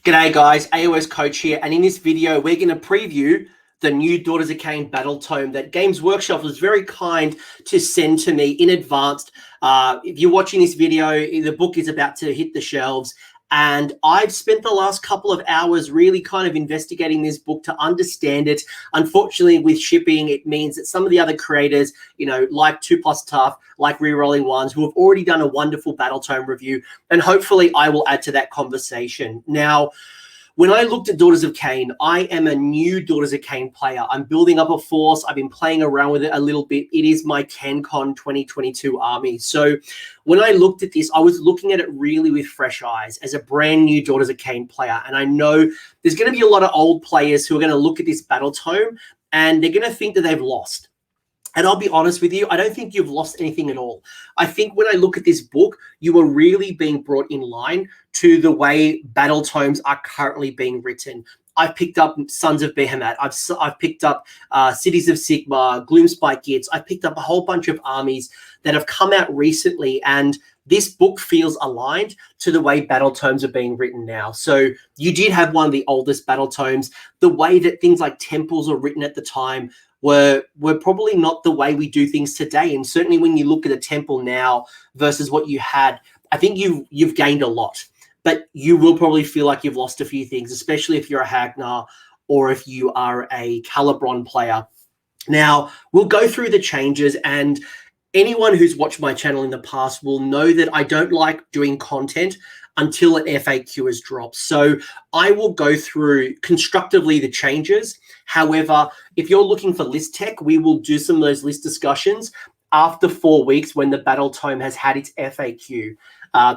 G'day guys, AOS Coach here, and in this video we're going to preview the new Daughters of Khaine Battletome that Games Workshop was very kind to send to me in advance. If you're watching this video, the book is about to hit the shelves, and I've spent the last couple of hours really kind of investigating this book to understand it. Unfortunately, with shipping, it means that some of the other creators, like 2+ Tough, like Rerolling Ones, who have already done a wonderful Battletome review, and hopefully I will add to that conversation. Now, when I looked at Daughters of Khaine, I am a new Daughters of Khaine player. I'm building up a force. I've been playing around with it a little bit. It is my CanCon 2022 army. So when I looked at this, I was looking at it really with fresh eyes as a brand new Daughters of Khaine player. And I know there's going to be a lot of old players who are going to look at this Battletome and they're going to think that they've lost. And I'll be honest with you, I don't think you've lost anything at all. I think when I look at this book, you are really being brought in line to the way Battletomes are currently being written. I've picked up Sons of Behemoth. I've picked up Cities of Sigmar, Gloomspite Gits. I've picked up a whole bunch of armies that have come out recently, and this book feels aligned to the way Battletomes are being written now. So you did have one of the oldest Battletomes. The way that things like temples were written at the time were probably not the way we do things today. And certainly when you look at a temple now versus what you had, I think you've gained a lot. But you will probably feel like you've lost a few things, especially if you're a Hagnar or if you are a Calibron player. Now, we'll go through the changes, and anyone who's watched my channel in the past will know that I don't like doing content until an FAQ is dropped. So I will go through constructively the changes. However, if you're looking for list tech, we will do some of those list discussions after 4 weeks when the Battletome has had its FAQ.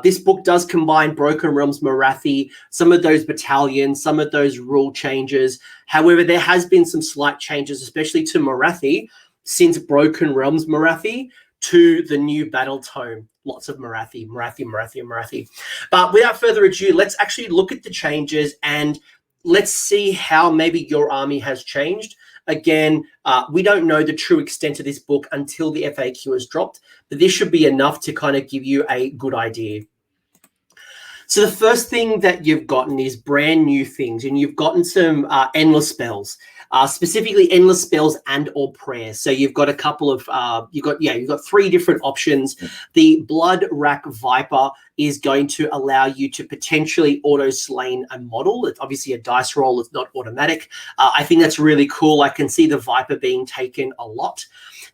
This book does combine Broken Realms Morathi, some of those battalions, some of those rule changes. However, there has been some slight changes, especially to Morathi, since Broken Realms Morathi to the new Battletome. Lots of Morathi. But without further ado, let's actually look at the changes and let's see how maybe your army has changed. Again, we don't know the true extent of this book until the FAQ is dropped, but this should be enough to kind of give you a good idea. So the first thing that you've gotten is brand new things, and you've gotten some endless spells, specifically endless spells and or prayers. So you've got a couple of, you've got 3 different options. The Blood Rack Viper is going to allow you to potentially auto-slain a model. It's obviously a dice roll. It's not automatic. I think that's really cool. I can see the Viper being taken a lot.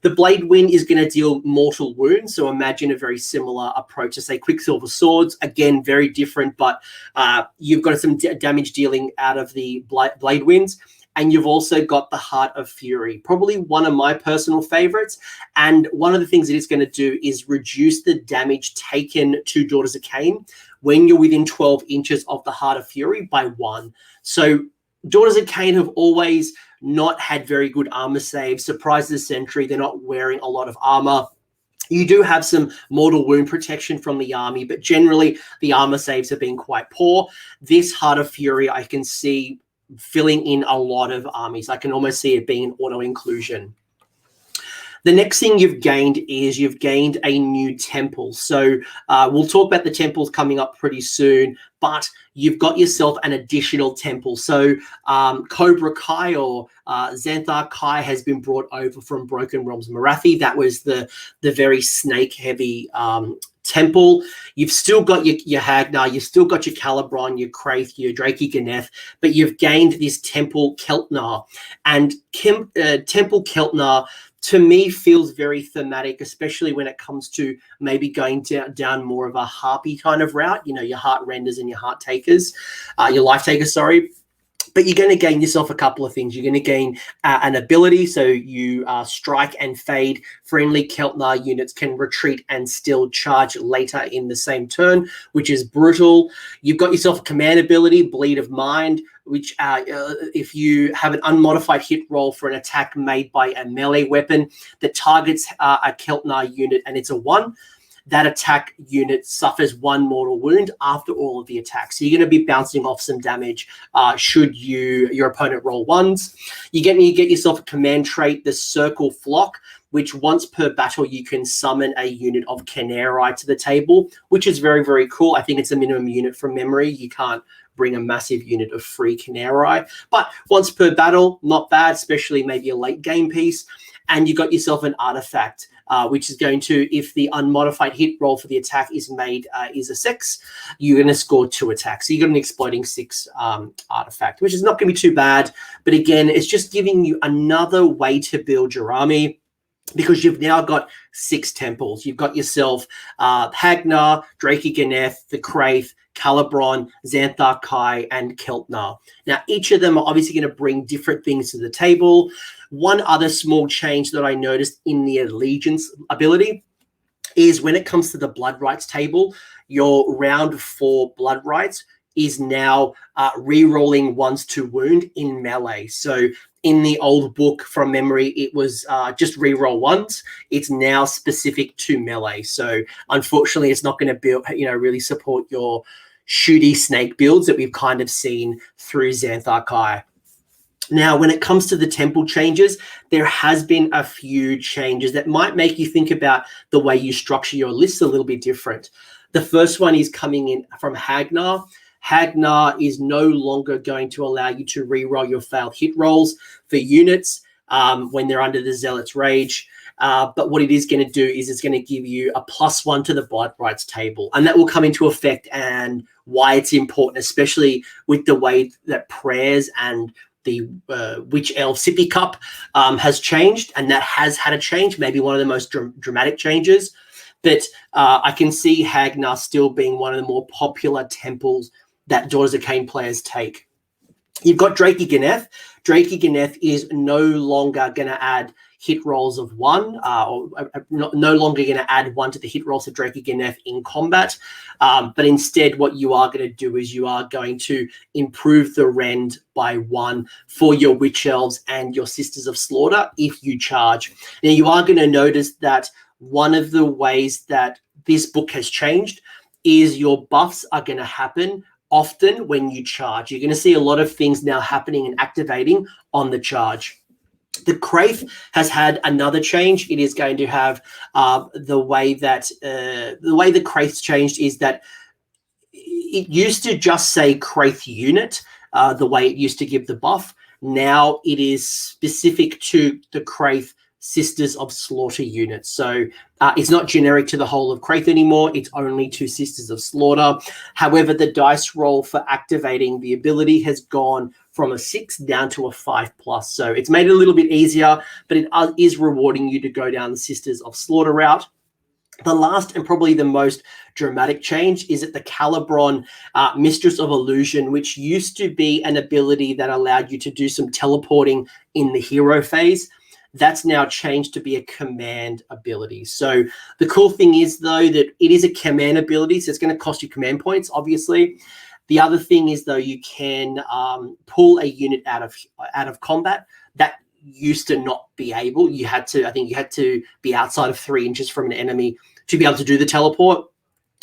The Blade Wind is going to deal mortal wounds, so imagine a very similar approach to, say, Quicksilver Swords. Again, very different, but you've got some damage dealing out of the Blade Winds, and you've also got the Heart of Fury, probably one of my personal favorites. And one of the things that it's going to do is reduce the damage taken to Daughters of Khaine when you're within 12 inches of the Heart of Fury by 1. So Daughters of Khaine have always not had very good armor saves. Surprise the Sentry, they're not wearing a lot of armor. You do have some mortal wound protection from the army, but generally the armor saves have been quite poor. This Heart of Fury, I can see filling in a lot of armies. I can almost see it being an auto-inclusion. The next thing you've gained is you've gained a new temple. So we'll talk about the temples coming up pretty soon, but you've got yourself an additional temple. So Cobra Kai or Xanthar Kai has been brought over from Broken Realms Morathi. That was the very snake-heavy temple. You've still got your Hagnar, you've still got your Calibron, your Kraith, your Drakey Ganeth, but you've gained this Temple Keltnar. And Temple Keltnar, to me, feels very thematic, especially when it comes to maybe going down more of a harpy kind of route, your heart renders and your heart takers, your life takers, sorry. But you're going to gain yourself a couple of things. You're going to gain an ability, so you strike and fade. Friendly Keltnar units can retreat and still charge later in the same turn, which is brutal. You've got yourself a command ability, Bleed of Mind, which if you have an unmodified hit roll for an attack made by a melee weapon that targets a Keltnar unit and it's a 1, that attack unit suffers 1 mortal wound after all of the attacks. So you're going to be bouncing off some damage should your opponent roll 1s. You get yourself a command trait, the Circle Flock, which once per battle you can summon a unit of Canary to the table, which is very, very cool. I think it's a minimum unit from memory. You can't bring a massive unit of free Khaine. But once per battle, not bad, especially maybe a late game piece. And you got yourself an artifact, which is going to, if the unmodified hit roll for the attack is made is a 6, you're going to score 2 attacks. So you got an exploding 6 artifact, which is not going to be too bad. But again, it's just giving you another way to build your army, because you've now got 6 temples. You've got yourself Hagnar, Drakey Ganeth, the Craith, Calibron, Xanthar Kai, and Keltnar. Now, each of them are obviously going to bring different things to the table. One other small change that I noticed in the Allegiance ability is when it comes to the Blood Rights table, your round 4 Blood Rights is now re-rolling 1s to wound in melee. So in the old book, from memory, it was just re-roll 1s. It's now specific to melee. So unfortunately, it's not going to build, really support your shooty snake builds that we've kind of seen through Xanthar Kai. Now, when it comes to the temple changes, there has been a few changes that might make you think about the way you structure your lists a little bit different. The first one is coming in from Hagnar. Hagnar is no longer going to allow you to reroll your failed hit rolls for units when they're under the Zealot's Rage. But what it is going to do is it's going to give you a +1 to the Blood Rights table. And that will come into effect, and why it's important, especially with the way that prayers and the Witch Elf Sippy Cup has changed, and that has had a change, maybe one of the most dramatic changes. But I can see Hagnar still being one of the more popular temples that Daughters of Khaine players take. You've got Drakey Ganeth. Drakey Ganeth is no longer going to add hit rolls of 1, or no longer going to add 1 to the hit rolls of Drakey Ganeth in combat. But instead, what you are going to do is you are going to improve the rend by 1 for your Witch Elves and your Sisters of Slaughter if you charge. Now, you are going to notice that one of the ways that this book has changed is your buffs are going to happen often when you charge. You're going to see a lot of things now happening and activating on the charge. The Craith has had another change. It is going to have the way the Craith's changed is that it used to just say Craith unit, the way it used to give the buff. Now it is specific to the Craith Sisters of Slaughter units. So it's not generic to the whole of Craith anymore. It's only to Sisters of Slaughter. However, the dice roll for activating the ability has gone from a 6 down to a 5+. So it's made it a little bit easier, but it is rewarding you to go down the Sisters of Slaughter route. The last and probably the most dramatic change is at the Calibron Mistress of Illusion, which used to be an ability that allowed you to do some teleporting in the hero phase. That's now changed to be a command ability. So the cool thing is, though, that it is a command ability, so it's going to cost you command points, obviously. The other thing is, though, you can pull a unit out of combat. That used to not be able. I think you had to be outside of 3 inches from an enemy to be able to do the teleport.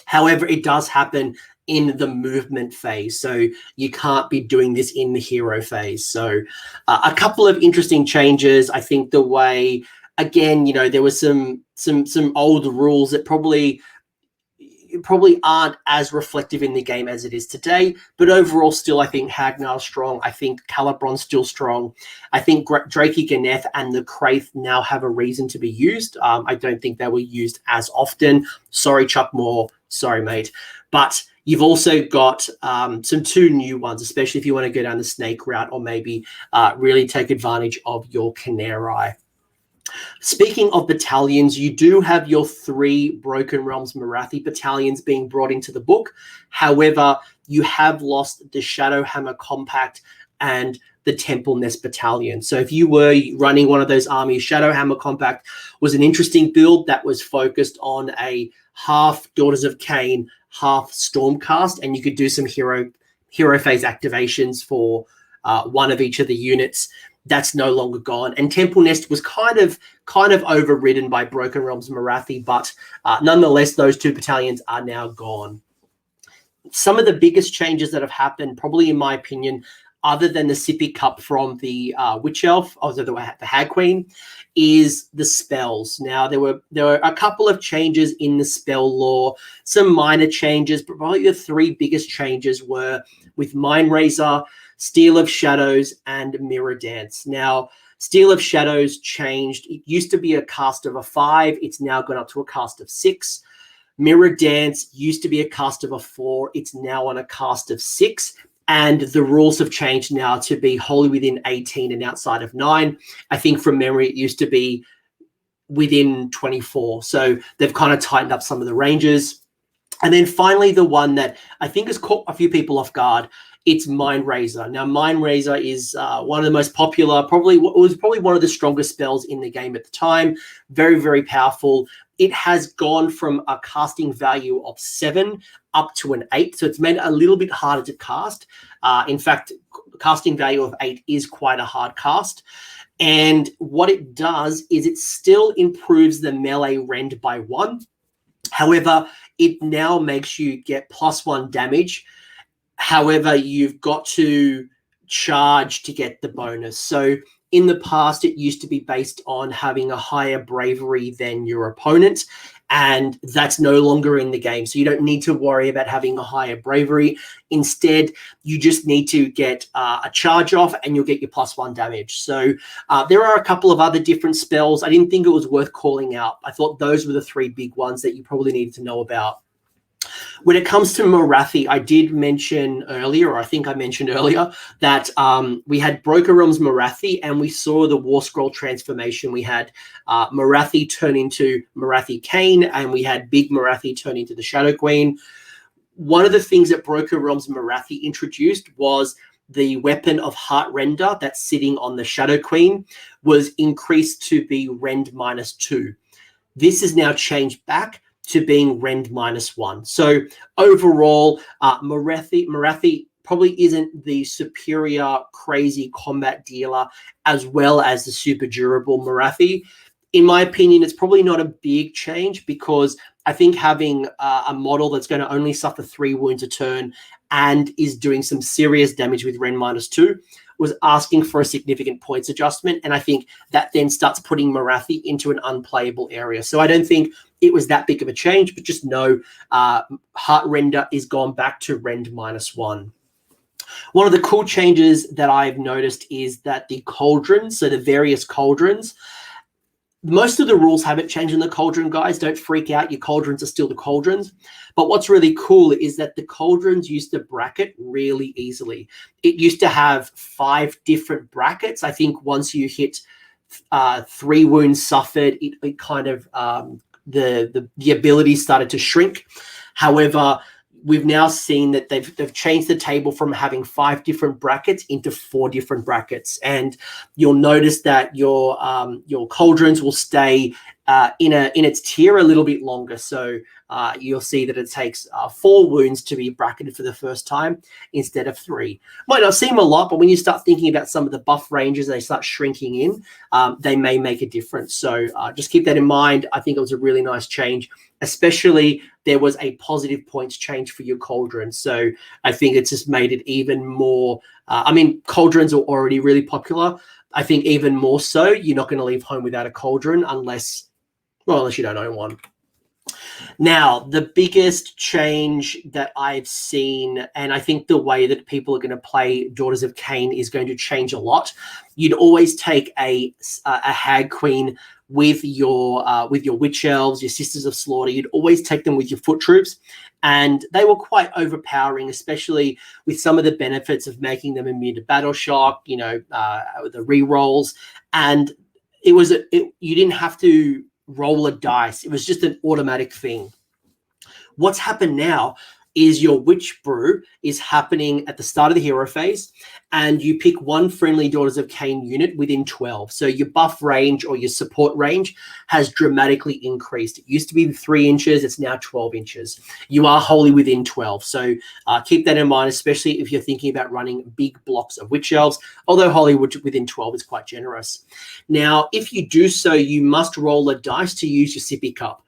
However, it does happen in the movement phase, so you can't be doing this in the hero phase. So a couple of interesting changes. I think the way, again, there was some old rules that probably aren't as reflective in the game as it is today, but overall still I think Hagnar's strong. I think Calibron's still strong. I think Drakey Ganeth and the Craith now have a reason to be used. I don't think they were used as often. Sorry, Chuck Moore. Sorry, mate. But you've also got some 2 new ones, especially if you want to go down the snake route or maybe really take advantage of your Khaine. Speaking of battalions, you do have your 3 Broken Realms Morathi battalions being brought into the book. However, you have lost the Shadowhammer Compact and the Temple Nest Battalion. So if you were running one of those armies, Shadowhammer Compact was an interesting build that was focused on a half Daughters of Khaine, half Stormcast, and you could do some hero phase activations for one of each of the units. That's no longer gone. And Temple Nest was kind of overridden by Broken Realms Morathi, but nonetheless, those 2 battalions are now gone. Some of the biggest changes that have happened, probably in my opinion, other than the Sippy Cup from the Witch Elf, also the Hag Queen, is the spells. Now, there were a couple of changes in the spell lore, some minor changes, but probably the 3 biggest changes were with Mind Razor, Steel of Shadows, and Mirror Dance. Now, Steel of Shadows changed. It used to be a cast of a 5. It's now gone up to a cast of 6. Mirror Dance used to be a cast of a 4. It's now on a cast of 6. And the rules have changed now to be wholly within 18 and outside of 9. I think from memory, it used to be within 24. So they've kind of tightened up some of the ranges. And then finally, the one that I think has caught a few people off guard, it's Mind Razor. Now, Mind Razor is one of the most popular, was probably one of the strongest spells in the game at the time. Very, very powerful. It has gone from a casting value of 7 up to an 8. So it's made it a little bit harder to cast. In fact, casting value of 8 is quite a hard cast. And what it does is it still improves the melee rend by 1. However, it now makes you get +1 damage. However, you've got to charge to get the bonus. So in the past, it used to be based on having a higher bravery than your opponent, and that's no longer in the game. So you don't need to worry about having a higher bravery. Instead, you just need to get a charge off and you'll get your +1 damage. So there are a couple of other different spells. I didn't think it was worth calling out. I thought those were the 3 big ones that you probably needed to know about. When it comes to Morathi, I did mention earlier, or I think I mentioned earlier, that we had Broken Realms Morathi and we saw the War Scroll transformation. We had Morathi turn into Morathi Khaine and we had Big Morathi turn into the Shadow Queen. One of the things that Broken Realms Morathi introduced was the weapon of Heartrender that's sitting on the Shadow Queen was increased to be Rend -2. This is now changed back to being Rend -1. So overall, Morathi probably isn't the superior, crazy combat dealer as well as the super durable Morathi. In my opinion, it's probably not a big change because I think having a model that's going to only suffer 3 wounds a turn and is doing some serious damage with Rend -2 was asking for a significant points adjustment. And I think that then starts putting Morathi into an unplayable area. So I don't think it was that big of a change, but just know Heartrender is gone back to Rend -1. One of the cool changes that I've noticed is that the cauldrons, so the various cauldrons, most of the rules haven't changed in the cauldron, guys. Don't freak out. Your cauldrons are still the cauldrons. But what's really cool is that the cauldrons used to bracket really easily. It used to have 5 different brackets. I think once you hit 3 wounds suffered, it kind of the ability started to shrink. However, we've now seen that they've changed the table from having 5 different brackets into 4 different brackets, and you'll notice that your cauldrons will stay in its tier a little bit longer. So you'll see that it takes 4 wounds to be bracketed for the first time instead of 3. Might not seem a lot, but when you start thinking about some of the buff ranges, they start shrinking in. They may make a difference. So just keep that in mind. I think it was a really nice change, especially there was a positive points change for your cauldron. So I think it's just made it even more. I mean, cauldrons are already really popular. I think even more so, you're not going to leave home without a cauldron unless you don't own one. Now, the biggest change that I've seen, and I think the way that people are going to play Daughters of Khaine is going to change a lot. You'd always take a hag queen with your witch elves, your sisters of slaughter. You'd always take them with your foot troops, and they were quite overpowering, especially with some of the benefits of making them immune to battle shock, the re-rolls. And you didn't have to roll a dice. It was just an automatic thing. What's happened now is your witch brew is happening at the start of the hero phase, and you pick one friendly Daughters of Khaine unit within 12. So your buff range or your support range has dramatically increased. It used to be 3 inches. It's now 12 inches. You are wholly within 12. So keep that in mind, especially if you're thinking about running big blocks of witch elves, although wholly within 12 is quite generous. Now, if you do so, you must roll a dice to use your sippy cup.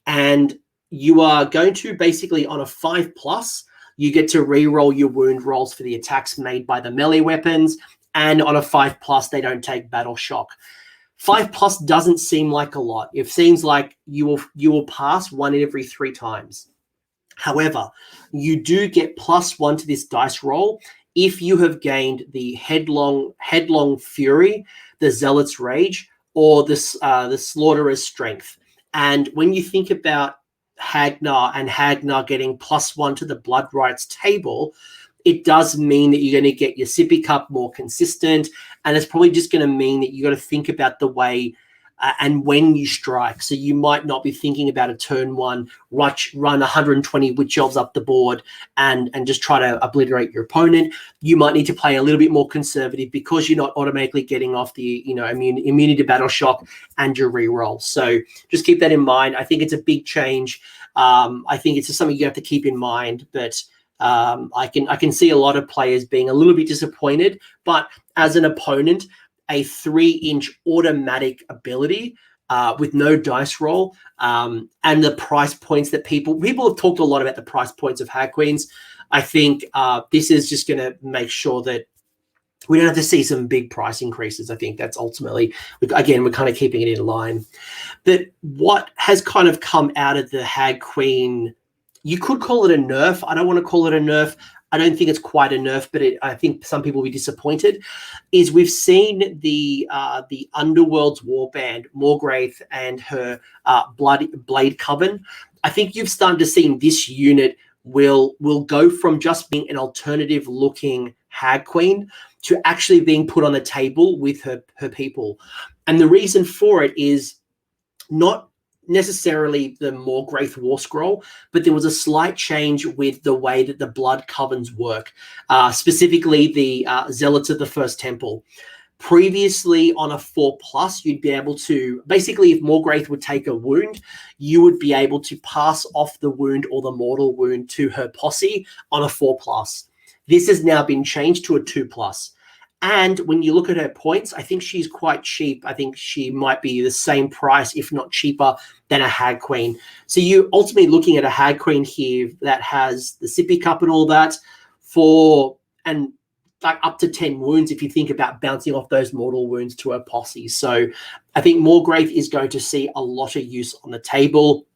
And you are going to basically on a 5+, you get to re-roll your wound rolls for the attacks made by the melee weapons. And on a 5+, they don't take battle shock. 5+ doesn't seem like a lot. It seems like you will pass 1 in every 3 times. However, you do get +1 to this dice roll if you have gained the headlong fury, the zealot's rage, or the slaughterer's strength. And when you think about Hagnar and Hagnar getting +1 to the blood rights table, it does mean that you're going to get your sippy cup more consistent, and it's probably just going to mean that you got to think about the way and when you strike. So you might not be thinking about a turn one, run 120 witch elves up the board and just try to obliterate your opponent. You might need to play a little bit more conservative because you're not automatically getting off the immunity to battle shock and your reroll. So just keep that in mind. I think it's a big change. I think it's just something you have to keep in mind, but I can see a lot of players being a little bit disappointed. But as an opponent, a 3-inch automatic ability with no dice roll, and the price points that people have talked a lot about the price points of Hag Queens. I think this is just going to make sure that we don't have to see some big price increases. I think that's ultimately, again, we're kind of keeping it in line. But what has kind of come out of the Hag Queen, you could call it a nerf. I don't want to call it a nerf. I don't think it's quite a nerf, but I think some people will be disappointed, is we've seen the Underworld's Warband, Morgraith, and her Blade Coven. I think you've started to see this unit will go from just being an alternative looking Hag Queen to actually being put on the table with her people. And the reason for it is not necessarily the Morgraith War Scroll, but there was a slight change with the way that the blood covens work, specifically the Zealots of the First Temple. Previously, on a 4+, you'd be able to, basically, if Morgraith would take a wound, you would be able to pass off the wound or the mortal wound to her posse on a 4+. This has now been changed to a 2+. And when you look at her points, I think she's quite cheap. I think she might be the same price, if not cheaper, than a Hag Queen. So you're ultimately looking at a Hag Queen here that has the sippy cup and all that and like up to 10 wounds if you think about bouncing off those mortal wounds to her posse. So I think Morgraith is going to see a lot of use on the table,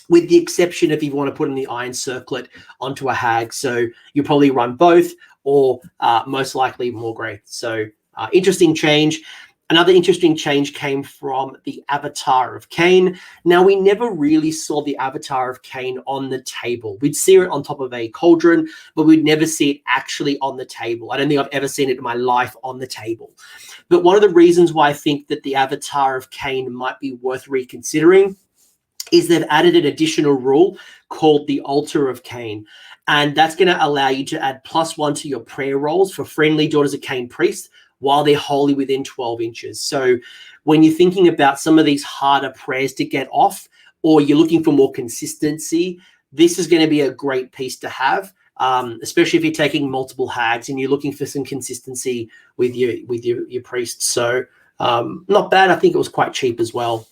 with the exception if you want to put in the Iron Circlet onto a Hag. So you probably run both, or most likely Morgraith. So interesting change. Another interesting change came from the Avatar of Khaine. Now, we never really saw the Avatar of Khaine on the table. We'd see it on top of a cauldron, but we'd never see it actually on the table. I don't think I've ever seen it in my life on the table. But one of the reasons why I think that the Avatar of Khaine might be worth reconsidering is they've added an additional rule called the Altar of Khaine. And that's going to allow you to add +1 to your prayer rolls for friendly Daughters of Khaine priests while they're wholly within 12 inches. So when you're thinking about some of these harder prayers to get off, or you're looking for more consistency, this is going to be a great piece to have, especially if you're taking multiple hags and you're looking for some consistency with your priests. So not bad. I think it was quite cheap as well.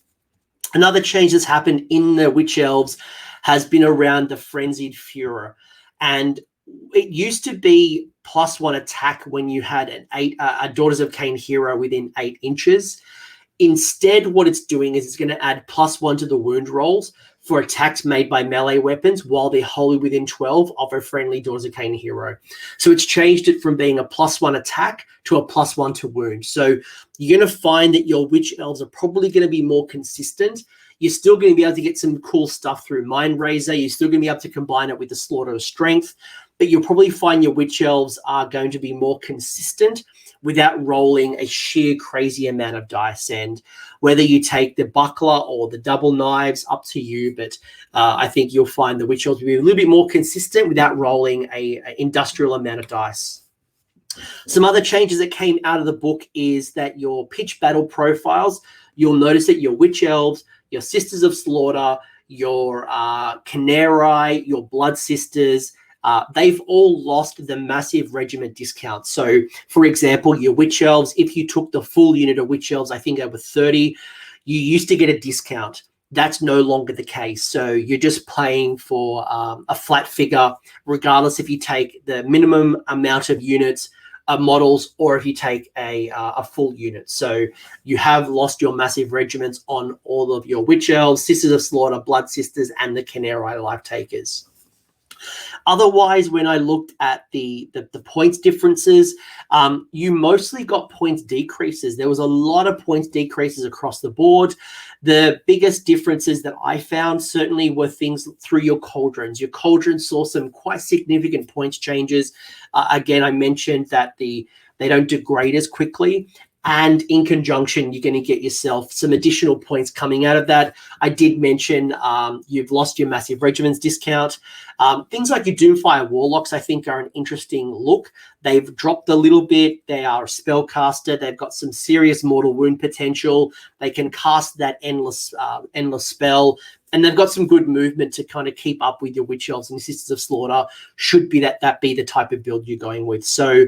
Another change that's happened in the Witch Elves has been around the Frenzied Furor. And it used to be +1 attack when you had a Daughters of Khaine hero within 8 inches. Instead, what it's doing is it's going to add +1 to the wound rolls for attacks made by melee weapons while they're wholly within 12 of a friendly Daughters of Khaine hero. So it's changed it from being a +1 attack to a +1 to wound. So you're going to find that your Witch Elves are probably going to be more consistent. You're still going to be able to get some cool stuff through Mind Razor. You're still going to be able to combine it with the Slaughterer's Strength, but you'll probably find your Witch Elves are going to be more consistent without rolling a sheer crazy amount of dice. And whether you take the buckler or the double knives, up to you. But I think you'll find the Witch Elves will be a little bit more consistent without rolling a industrial amount of dice. Some other changes that came out of the book is that your pitch battle profiles, you'll notice that your Witch Elves, your Sisters of Slaughter, your Canary, your Blood Sisters, they've all lost the massive regiment discount. So, for example, your Witch Elves, if you took the full unit of Witch Elves, I think over 30, you used to get a discount. That's no longer the case. So you're just playing for a flat figure, regardless if you take the minimum amount of units, models, or if you take a full unit. So you have lost your massive regiments on all of your Witch Elves, Sisters of Slaughter, Blood Sisters, and the Canary Life Takers. Otherwise, when I looked at the points differences, you mostly got points decreases. There was a lot of points decreases across the board. The biggest differences that I found certainly were things through your cauldrons. Your cauldrons saw some quite significant points changes. Again, I mentioned that they don't degrade as quickly. And in conjunction, you're going to get yourself some additional points coming out of that. I did mention you've lost your Massive Regiments discount. Things like your Doomfire Warlocks, I think, are an interesting look. They've dropped a little bit. They are a spellcaster. They've got some serious mortal wound potential. They can cast that endless spell. And they've got some good movement to kind of keep up with your Witch Elves and Sisters of Slaughter, should be that be the type of build you're going with. So,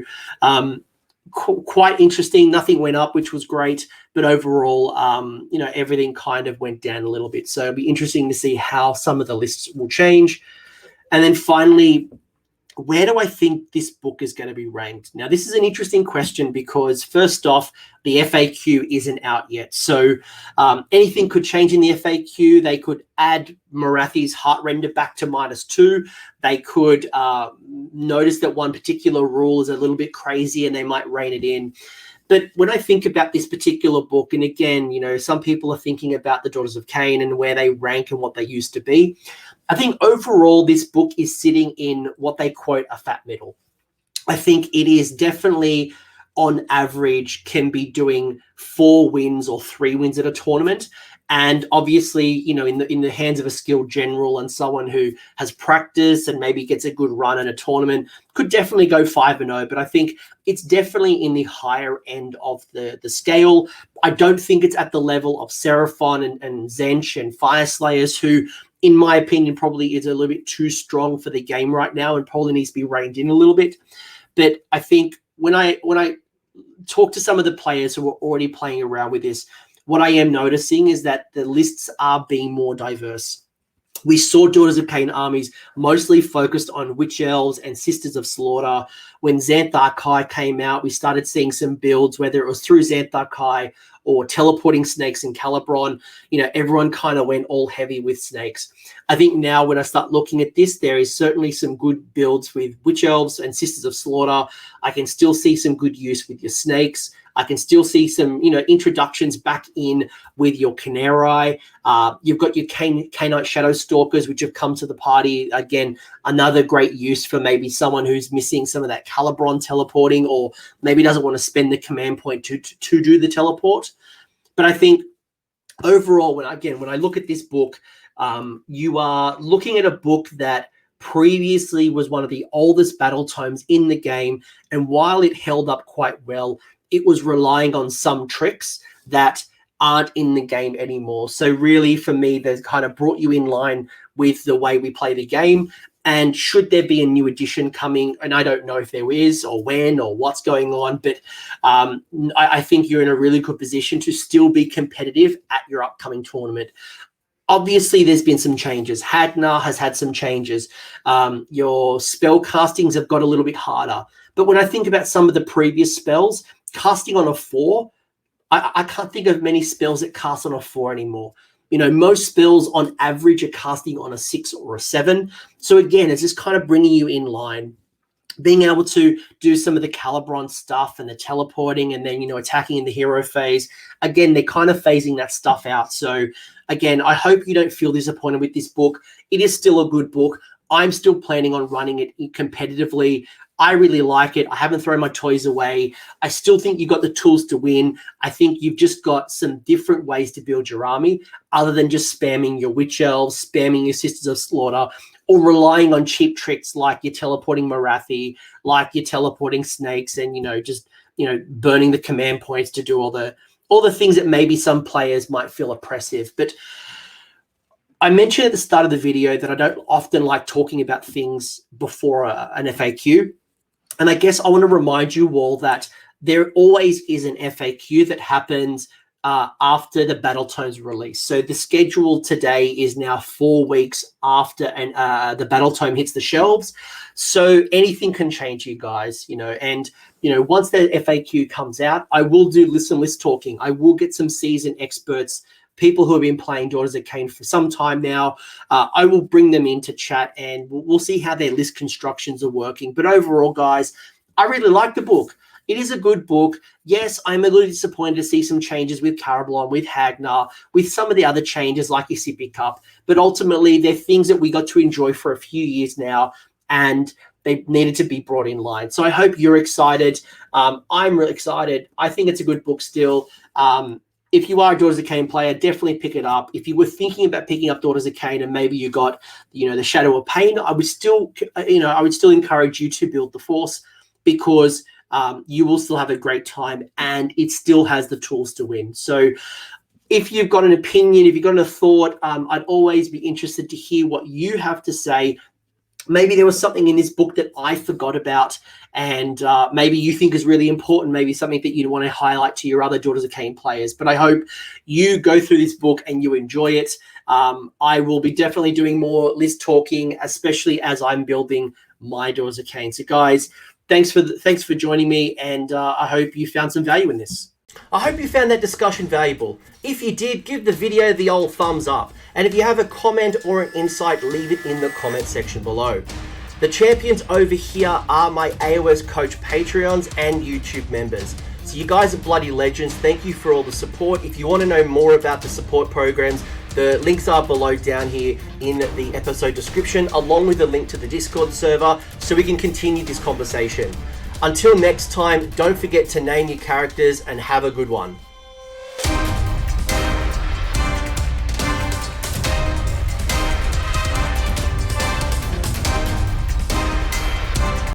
quite interesting. Nothing went up, which was great, but overall, everything kind of went down a little bit. So it'll be interesting to see how some of the lists will change. And then finally, where do I think this book is going to be ranked? Now, this is an interesting question because first off, the FAQ isn't out yet. So anything could change in the FAQ. They could add Morathi's Heartrender back to -2. They could notice that one particular rule is a little bit crazy and they might rein it in. But when I think about this particular book, and again, some people are thinking about the Daughters of Khaine and where they rank and what they used to be. I think overall, this book is sitting in what they quote a fat middle. I think it is definitely, on average, can be doing 4 wins or 3 wins at a tournament. And obviously, in the hands of a skilled general and someone who has practice and maybe gets a good run at a tournament, could definitely go 5-0. But I think it's definitely in the higher end of the scale. I don't think it's at the level of Seraphon and Zench and Fireslayers, who, in my opinion, probably is a little bit too strong for the game right now and probably needs to be reined in a little bit. But I think when I talk to some of the players who are already playing around with this, what I am noticing is that the lists are being more diverse. We saw Daughters of Khaine armies mostly focused on Witch Elves and Sisters of Slaughter. When Xanthar Kai came out, we started seeing some builds, whether it was through Xanthar Kai or teleporting snakes and Calibron. Everyone kind of went all heavy with snakes. I think now when I start looking at this, there is certainly some good builds with Witch Elves and Sisters of Slaughter. I can still see some good use with your snakes. I can still see some, introductions back in with your Canary. You've got your Khainite Shadow Stalkers, which have come to the party. Again, another great use for maybe someone who's missing some of that Calibron teleporting, or maybe doesn't want to spend the command point to do the teleport. But I think overall, when I look at this book, you are looking at a book that previously was one of the oldest battle tomes in the game. And while it held up quite well, it was relying on some tricks that aren't in the game anymore. So really, for me, they've kind of brought you in line with the way we play the game. And should there be a new edition coming, and I don't know if there is or when or what's going on, but I think you're in a really good position to still be competitive at your upcoming tournament. Obviously, there's been some changes. Hadnar has had some changes. Your spell castings have got a little bit harder. But when I think about some of the previous spells, casting on a 4, I can't think of many spells that cast on a 4 anymore. Most spells on average are casting on a 6 or a 7. So again, it's just kind of bringing you in line. Being able to do some of the Calibron stuff and the teleporting and then, attacking in the hero phase. Again, they're kind of phasing that stuff out. So again, I hope you don't feel disappointed with this book. It is still a good book. I'm still planning on running it competitively. I really like it. I haven't thrown my toys away. I still think you've got the tools to win. I think you've just got some different ways to build your army other than just spamming your Witch Elves, spamming your Sisters of Slaughter, or relying on cheap tricks like you're teleporting Morathi, like you're teleporting snakes and, burning the command points to do all the things that maybe some players might feel oppressive. But I mentioned at the start of the video that I don't often like talking about things before an FAQ. And I guess I want to remind you all that there always is an FAQ that happens after the Battletome's release. So the schedule today is now 4 weeks after the Battletome hits the shelves. So anything can change, you guys, and once the FAQ comes out, I will do some list talking. I will get some seasoned experts, people who have been playing Daughters of Khaine for some time now. I will bring them into chat and we'll see how their list constructions are working. But overall, guys, I really like the book. It is a good book. Yes, I'm a little disappointed to see some changes with Carablon, with Hagnar, with some of the other changes like Isipi Cup. But ultimately, they're things that we got to enjoy for a few years now, and they needed to be brought in line. So I hope you're excited. I'm really excited. I think it's a good book still. If you are a Daughters of Khaine player, definitely pick it up. If you were thinking about picking up Daughters of Khaine and maybe you got, the Shadow of Pain, I would still encourage you to build the Force, because you will still have a great time and it still has the tools to win. So if you've got an opinion, if you've got a thought, I'd always be interested to hear what you have to say. Maybe there was something in this book that I forgot about and maybe you think is really important, maybe something that you'd want to highlight to your other Daughters of Khaine players. But I hope you go through this book and you enjoy it. I will be definitely doing more list talking, especially as I'm building my Daughters of Khaine. So guys, thanks for joining me, and I hope you found some value in this. I hope you found that discussion valuable. If you did, give the video the old thumbs up. And if you have a comment or an insight, leave it in the comment section below. The champions over here are my AOS Coach Patreons and YouTube members. So you guys are bloody legends. Thank you for all the support. If you want to know more about the support programs, the links are below down here in the episode description, along with a link to the Discord server, so we can continue this conversation. Until next time, don't forget to name your characters and have a good one.